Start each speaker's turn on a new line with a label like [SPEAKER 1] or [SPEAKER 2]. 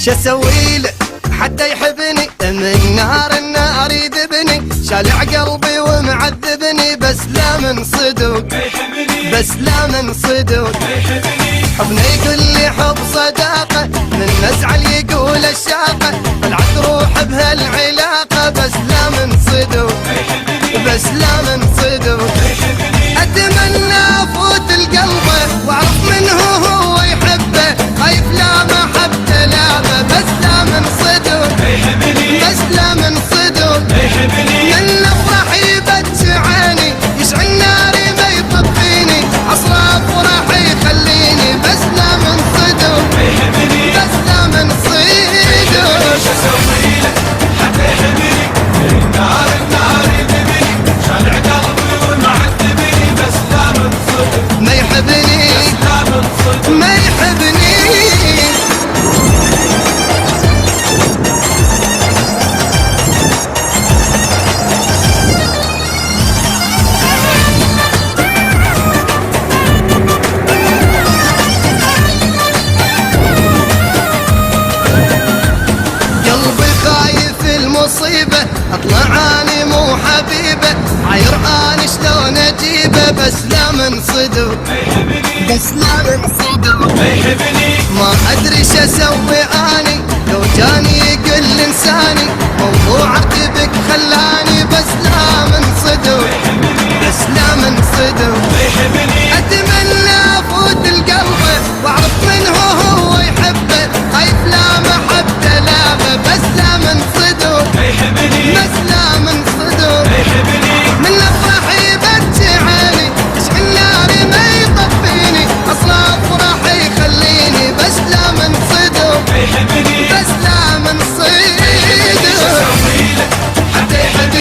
[SPEAKER 1] شو اسوي له حتى يحبني؟ من نار النار يذبني، شالع قلبي ومعذبني، بس لا من صدق، بس لا من صدق. حبنا يقول لي حب صداقة، من نزعل يقول الشاقة، طلعت روح بهالعلاقة، بس لا من صدق، بس لا من صدق. اتمنى افوت القلبه واعرف منه هو يحبه، خايف لا محبته لا، بس لا من صدق، بس لا من صدق. من افرح يبكي عيني، يشعل ناري ما يطفيني، عصر افرح يخليني، بس لا من صدق، بس لا من صدق.
[SPEAKER 2] شو اسوي له حتى يحبني؟ النار النار يذبني، شالع قلبي ومعذبني، بس لا من صدق،
[SPEAKER 1] ما يحبني،
[SPEAKER 2] بس لا من صدق.
[SPEAKER 1] ما يحبني. قلبي خايف المصيبة، اطلع اني مو حبيبه، عاير اني شلون اجيبه، بس لا من صدق، بس لا من صدق. ما ادري شو اسوي اني، لو جاني يقول انساني موضوع عقبك خلاني، بس لا من صدق، بس لا من صدق. اتمنى افوت القلب واعرف منه هو يحبه، خايف لا محبته لا، بس لا من صدق،